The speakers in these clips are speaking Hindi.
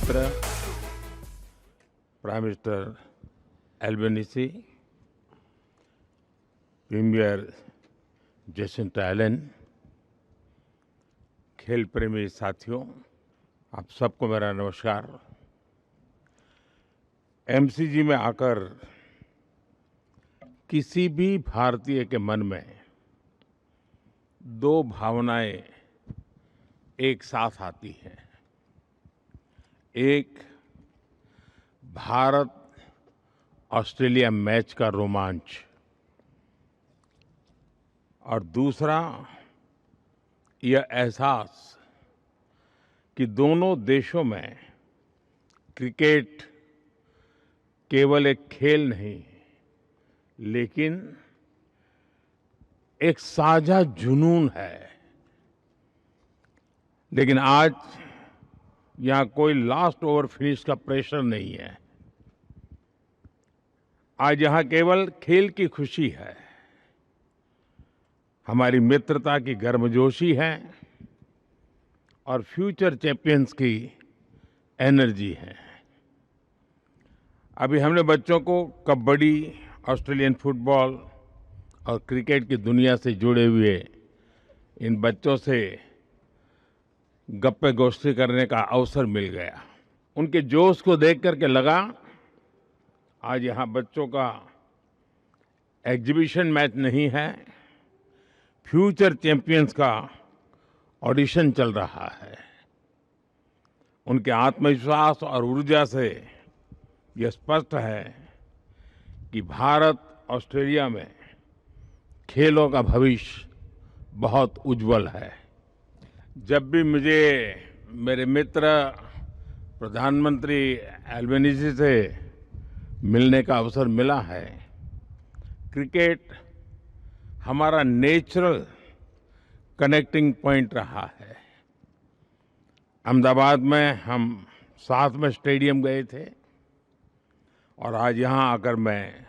मित्र prime minister Albanese, premier Jacinta Allan, खेल प्रेमी साथियों, आप सबको मेरा नमस्कार। एमसीजी में आकर किसी भी भारतीय के मन में दो भावनाएं एक साथ आती हैं। एक भारत ऑस्ट्रेलिया मैच का रोमांच और दूसरा यह एहसास कि दोनों देशों में क्रिकेट केवल एक खेल नहीं लेकिन एक साझा जुनून है। लेकिन आज यहां कोई लास्ट ओवर फिनिश का प्रेशर नहीं है। आज यहां केवल खेल की खुशी है, हमारी मित्रता की गर्मजोशी है और फ्यूचर चैंपियंस की एनर्जी है। अभी हमने बच्चों को कबड्डी, ऑस्ट्रेलियन फुटबॉल और क्रिकेट की दुनिया से जुड़े हुए इन बच्चों से गप्पे गोष्ठी करने का अवसर मिल गया। उनके जोश को देख करके लगा आज यहाँ बच्चों का एग्जीबिशन मैच नहीं है, फ्यूचर चैंपियंस का ऑडिशन चल रहा है। उनके आत्मविश्वास और ऊर्जा से यह स्पष्ट है कि भारत ऑस्ट्रेलिया में खेलों का भविष्य बहुत उज्जवल है। जब भी मुझे मेरे मित्र प्रधानमंत्री एल्बनीसी से मिलने का अवसर मिला है, क्रिकेट हमारा नेचुरल कनेक्टिंग पॉइंट रहा है। अहमदाबाद में हम साथ में स्टेडियम गए थे और आज यहाँ आकर मैं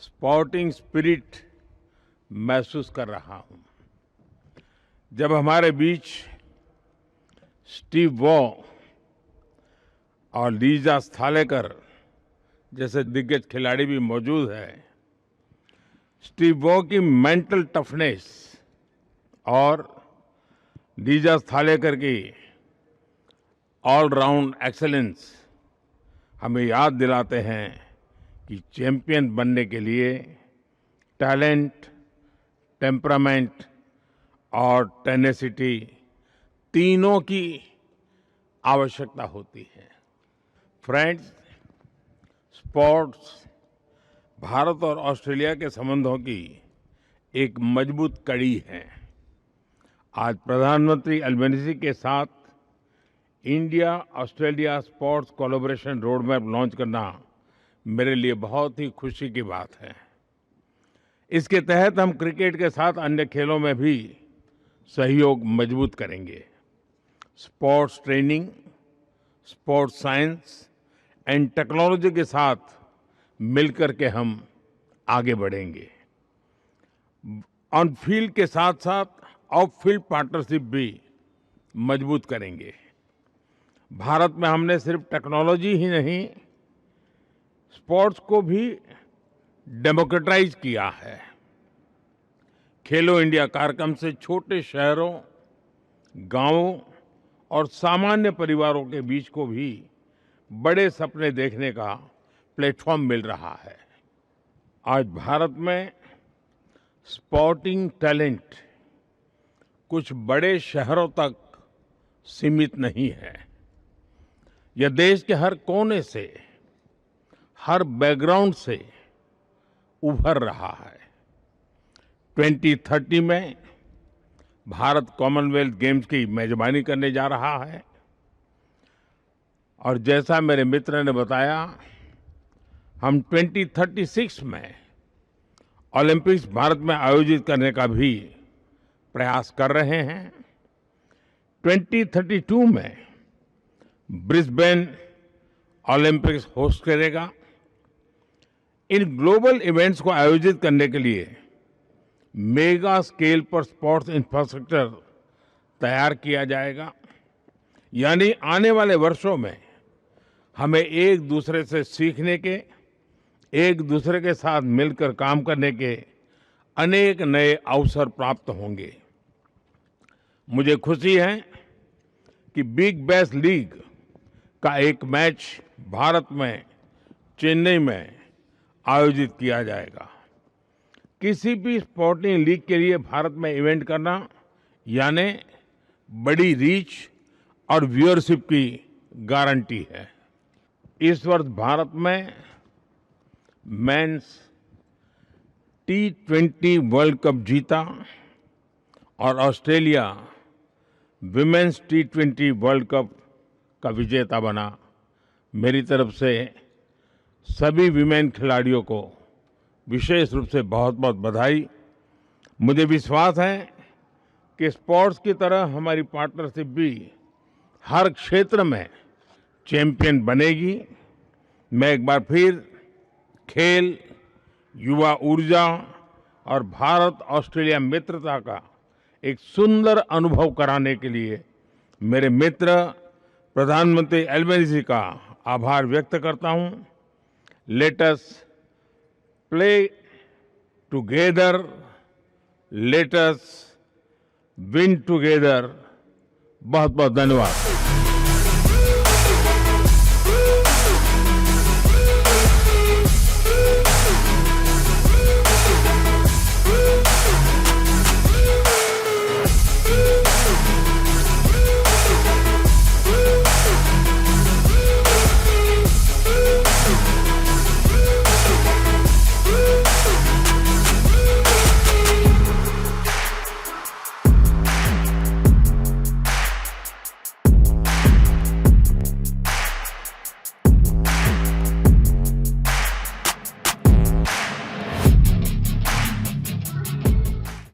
स्पोर्टिंग स्पिरिट महसूस कर रहा हूँ। जब हमारे बीच स्टीव वॉ और लीजा स्थालेकर जैसे दिग्गज खिलाड़ी भी मौजूद हैं, स्टीव वॉ की मेंटल टफनेस और लीजा स्थालेकर की ऑलराउंड एक्सेलेंस हमें याद दिलाते हैं कि चैंपियन बनने के लिए टैलेंट, टेम्परामेंट और टेनेसिटी तीनों की आवश्यकता होती है। फ्रेंड्स, स्पोर्ट्स भारत और ऑस्ट्रेलिया के संबंधों की एक मजबूत कड़ी है। आज प्रधानमंत्री एल्बनीसी के साथ India Australia sports collaboration road map launch करना मेरे लिए बहुत ही खुशी की बात है। इसके तहत हम क्रिकेट के साथ अन्य खेलों में भी सहयोग मजबूत करेंगे। Sports training, sports science and technology के साथ मिलकर के हम आगे बढ़ेंगे। ऑन फील्ड के साथ साथ ऑफ फील्ड पार्टनरशिप भी मजबूत करेंगे। भारत में हमने सिर्फ टेक्नोलॉजी ही नहीं, स्पोर्ट्स को भी डेमोक्रेटाइज किया है। खेलो इंडिया कार्यक्रम से छोटे शहरों, गांवों और सामान्य परिवारों के बीच को भी बड़े सपने देखने का प्लेटफॉर्म मिल रहा है। आज भारत में स्पोर्टिंग टैलेंट कुछ बड़े शहरों तक सीमित नहीं है। यह देश के हर कोने से, हर बैकग्राउंड से उभर रहा है। 2030 में भारत कॉमनवेल्थ गेम्स की मेजबानी करने जा रहा है और जैसा मेरे मित्र ने बताया, हम 2036 में ओलंपिक्स भारत में आयोजित करने का भी प्रयास कर रहे हैं। 2032 में ब्रिस्बेन ओलंपिक्स होस्ट करेगा। इन ग्लोबल इवेंट्स को आयोजित करने के लिए मेगा स्केल पर स्पोर्ट्स इंफ्रास्ट्रक्चर तैयार किया जाएगा। यानी आने वाले वर्षों में हमें एक दूसरे से सीखने के, एक दूसरे के साथ मिलकर काम करने के अनेक नए अवसर प्राप्त होंगे। मुझे खुशी है कि बिग बैश लीग का एक मैच भारत में चेन्नई में आयोजित किया जाएगा। किसी भी स्पोर्टिंग लीग के लिए भारत में इवेंट करना यानी बड़ी रीच और व्यूअरशिप की गारंटी है। इस वर्ष भारत में मेंस T20 वर्ल्ड कप जीता और Australia women's T20 world cup का विजेता बना। मेरी तरफ से सभी विमेन खिलाड़ियों को विशेष रूप से बहुत बहुत बधाई। मुझे विश्वास है कि स्पोर्ट्स की तरह हमारी पार्टनरशिप भी हर क्षेत्र में चैंपियन बनेगी। मैं एक बार फिर खेल, युवा ऊर्जा और भारत ऑस्ट्रेलिया मित्रता का एक सुंदर अनुभव कराने के लिए मेरे मित्र प्रधानमंत्री एल्बनीज़ी का आभार व्यक्त करता हूं। Let us play together, let us win together. बहुत बहुत धन्यवाद।